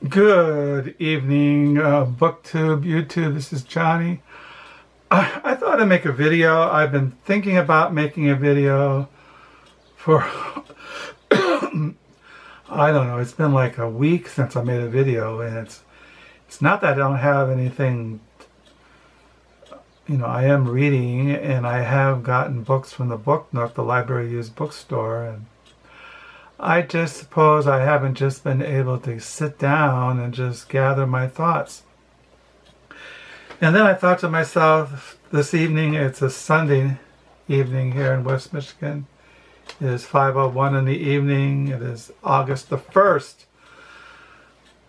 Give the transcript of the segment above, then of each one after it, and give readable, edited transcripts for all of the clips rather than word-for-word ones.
Good evening, BookTube, YouTube. This is Johnny. I thought I'd make a video. I've been thinking about making a video for, I don't know, it's been like a week since I made a video, and it's not that I don't have anything, I am reading, and I have gotten books from the Book Nook, the library used bookstore, and I just suppose I haven't just been able to sit down and just gather my thoughts. And then I thought to myself, this evening, it's a Sunday evening here in West Michigan. It is 5:01 in the evening. It is August the 1st.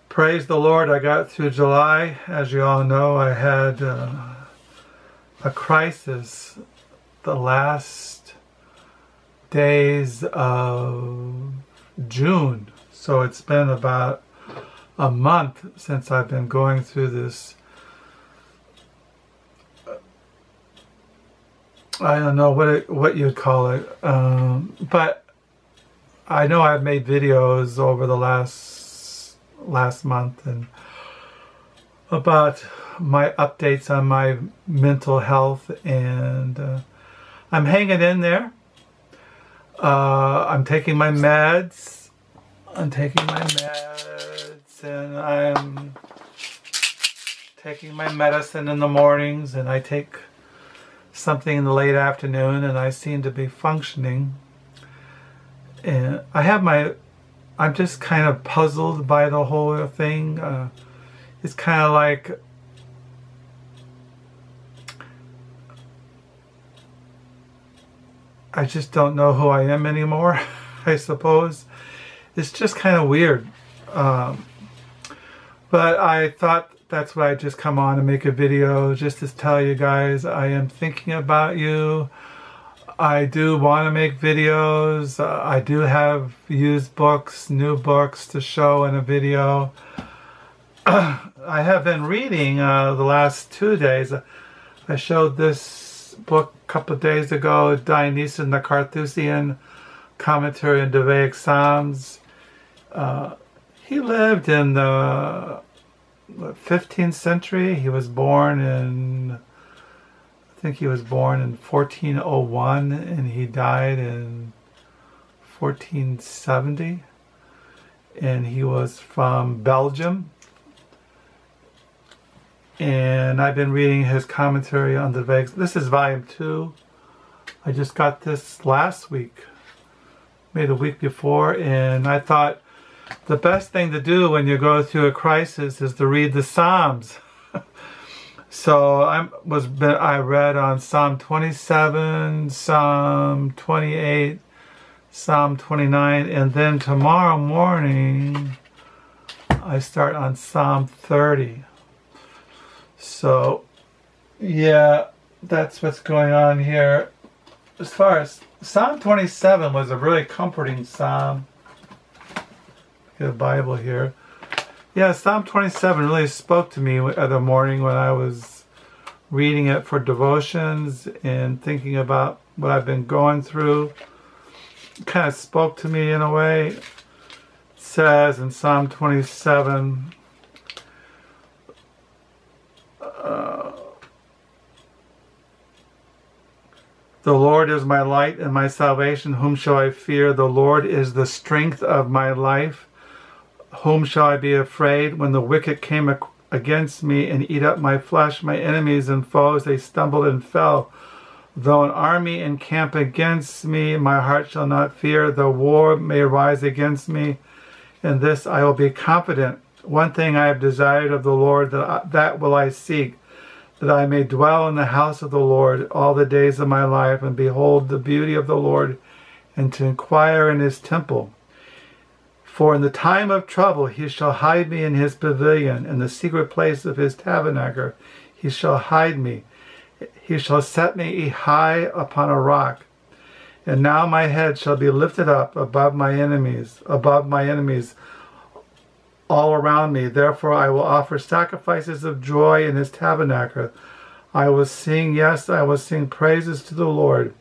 Praise the Lord, I got through July. As you all know, I had a crisis the last days of June. So it's been about a month since I've been going through this, I don't know what you'd call it, but I know I've made videos over the last month and about my updates on my mental health, and I'm hanging in there. I'm taking my meds. And I'm taking my medicine in the mornings, and I take something in the late afternoon, and I seem to be functioning. And I'm just kind of puzzled by the whole thing. It's kind of like I just don't know who I am anymore, I suppose. It's just kind of weird. But I thought that's why I'd just come on and make a video just to tell you guys I am thinking about you. I do want to make videos. I do have used books, new books to show in a video. I have been reading the last 2 days. I showed this book a couple of days ago, Dionyson, the Carthusian commentary on Davidic Psalms. He lived in the 15th century. He was born in, I think he was born in 1401, and he died in 1470. And he was from Belgium. And I've been reading his commentary on the Davidic. This is volume 2. I just got this last week, maybe a week before, and I thought the best thing to do when you go through a crisis is to read the Psalms. So I read on Psalm 27, Psalm 28, Psalm 29, and then tomorrow morning I start on Psalm 30. So, yeah, that's what's going on here. As far as Psalm 27 was a really comforting psalm. Get a Bible here. Yeah, Psalm 27 really spoke to me at the morning when I was reading it for devotions and thinking about what I've been going through. It kind of spoke to me in a way. It says in Psalm 27, the Lord is my light and my salvation. Whom shall I fear? The Lord is the strength of my life. Whom shall I be afraid? When the wicked came against me and eat up my flesh, my enemies and foes, they stumbled and fell. Though an army encamp against me, my heart shall not fear. Though war may rise against me, in this I will be confident. One thing I have desired of the Lord, that will I seek, that I may dwell in the house of the Lord all the days of my life, and behold the beauty of the Lord, and to inquire in his temple. For in the time of trouble he shall hide me in his pavilion, in the secret place of his tabernacle he shall hide me. He shall set me high upon a rock. And now my head shall be lifted up above my enemies all around me. Therefore I will offer sacrifices of joy in his tabernacle. I will sing, yes, I will sing praises to the Lord.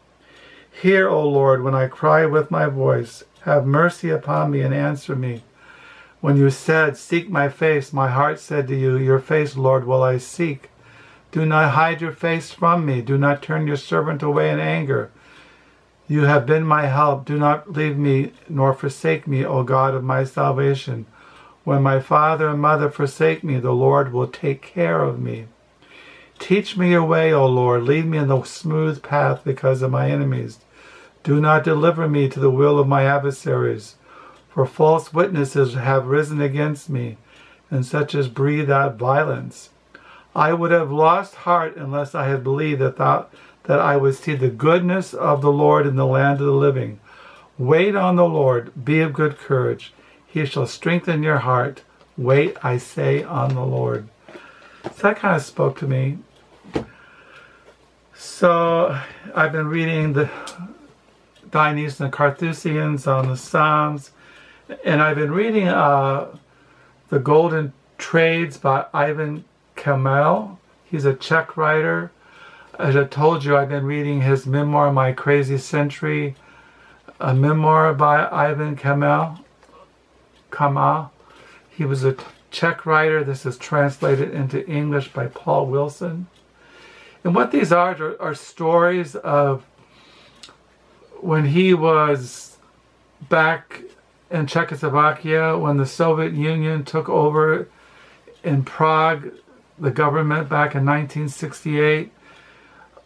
Hear, O Lord, when I cry with my voice. Have mercy upon me and answer me. When you said, "Seek my face," my heart said to you, "Your face, Lord, will I seek." Do not hide your face from me. Do not turn your servant away in anger. You have been my help. Do not leave me nor forsake me, O God of my salvation. When my father and mother forsake me, the Lord will take care of me. Teach me your way, O Lord. Lead me in the smooth path because of my enemies. Do not deliver me to the will of my adversaries. For false witnesses have risen against me, and such as breathe out violence. I would have lost heart unless I had believed that I would see the goodness of the Lord in the land of the living. Wait on the Lord, be of good courage. He shall strengthen your heart. Wait, I say, on the Lord. So that kind of spoke to me. So I've been reading the Dionyson and Carthusians on the Psalms. And I've been reading The Golden Trades by Ivan Kamel. He's a Czech writer. As I told you, I've been reading his memoir, My Crazy Century, a memoir by Ivan Kamel. He was a Czech writer. This is translated into English by Paul Wilson. And what these are stories of when he was back in Czechoslovakia, when the Soviet Union took over in Prague, the government back in 1968.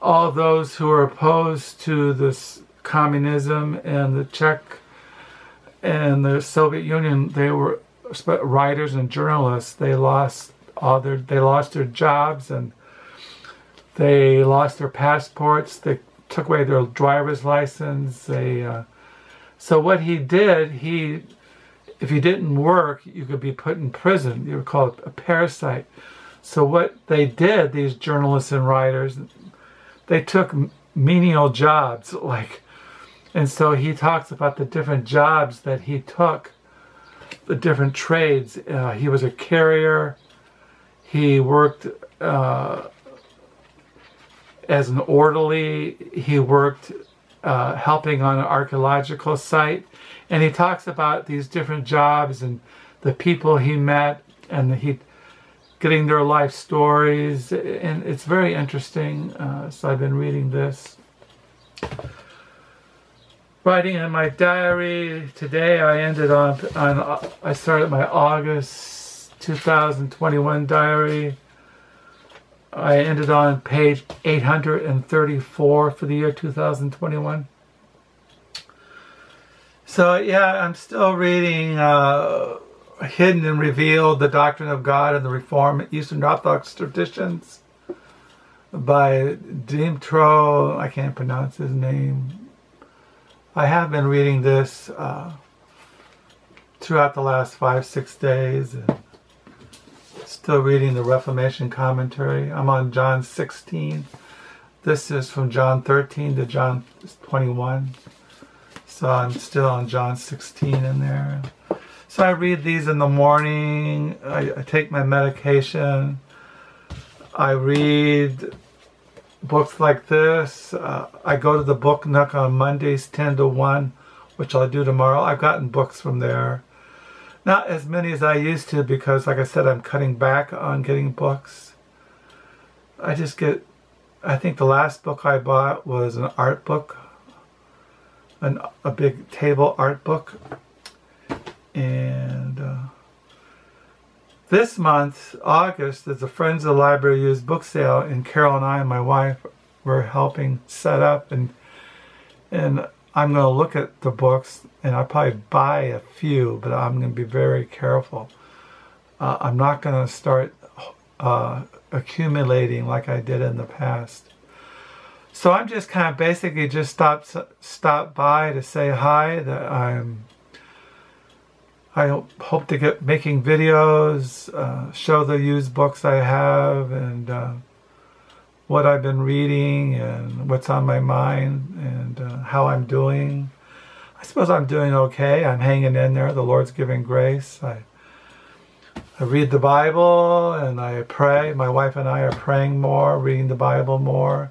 All those who were opposed to this communism and the Czech and the Soviet Union, they were writers and journalists. They lost their jobs, and they lost their passports. They took away their driver's license. So what he did, if you didn't work, you could be put in prison. You were called a parasite. So what they did, these journalists and writers, they took menial jobs, and so he talks about the different jobs that he took, the different trades. He was a carrier. He worked as an orderly. He worked helping on an archaeological site, and he talks about these different jobs and the people he met, and he getting their life stories, and it's very interesting. So I've been reading this. Writing in my diary today, I started my August 2021 diary. I ended on page 834 for the year 2021. So yeah, I'm still reading Hidden and Revealed, the Doctrine of God and the Reformed Eastern Orthodox Traditions by Dmytro. I can't pronounce his name. I have been reading this throughout the last 5-6 days. And still reading the Reformation commentary. I'm on John 16. This is from John 13 to John 21. So I'm still on John 16 in there. So I read these in the morning. I take my medication. I read books like this. I go to the Book Nook on Mondays 10 to 1, which I'll do tomorrow. I've gotten books from there. Not as many as I used to because, like I said, I'm cutting back on getting books. I think the last book I bought was an art book, a big table art book. And this month, August, there's a Friends of the Library Used book sale, and Carol and I and my wife were helping set up, and I'm going to look at the books, and I'll probably buy a few, but I'm going to be very careful. I'm not going to start accumulating like I did in the past. So I'm just kind of basically just stopped by to say hi. That I hope to get making videos, show the used books I have, and what I've been reading, and what's on my mind, and how I'm doing. I suppose I'm doing okay. I'm hanging in there. The Lord's giving grace. I read the Bible, and I pray. My wife and I are praying more, reading the Bible more.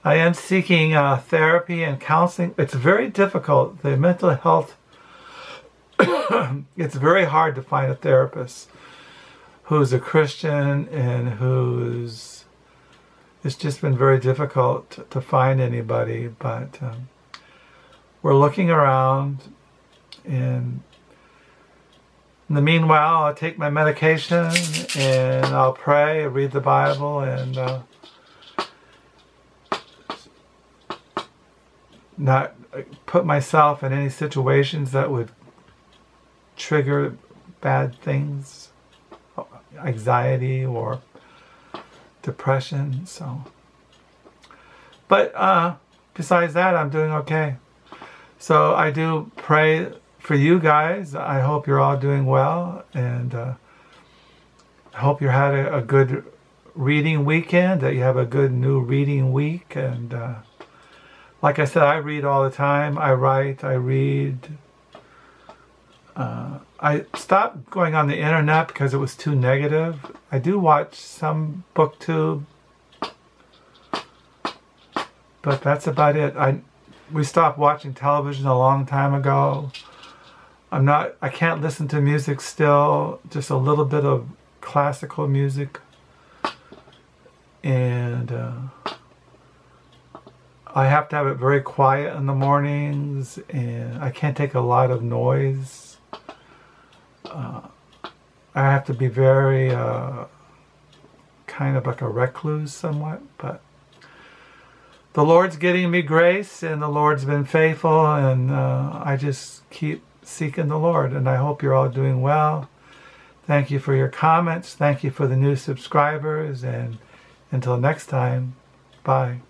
I am seeking therapy and counseling. It's very difficult. The mental health it's very hard to find a therapist who's a Christian and who's... It's just been very difficult to find anybody, but we're looking around, and in the meanwhile, I'll take my medication and I'll pray, read the Bible, and not put myself in any situations that would trigger bad things, anxiety or depression. So, but besides that, I'm doing okay. So I do pray for you guys. I hope you're all doing well, and I hope you had a good reading weekend, that you have a good new reading week. And like I said, I read all the time. I write, I read. I stopped going on the internet because it was too negative. I do watch some BookTube, but that's about it. We stopped watching television a long time ago. I can't listen to music still, just a little bit of classical music. And I have to have it very quiet in the mornings, and I can't take a lot of noise. I have to be very kind of like a recluse somewhat, but the Lord's getting me grace, and the Lord's been faithful, and I just keep seeking the Lord, and I hope you're all doing well. Thank you for your comments. Thank you for the new subscribers, and until next time, bye.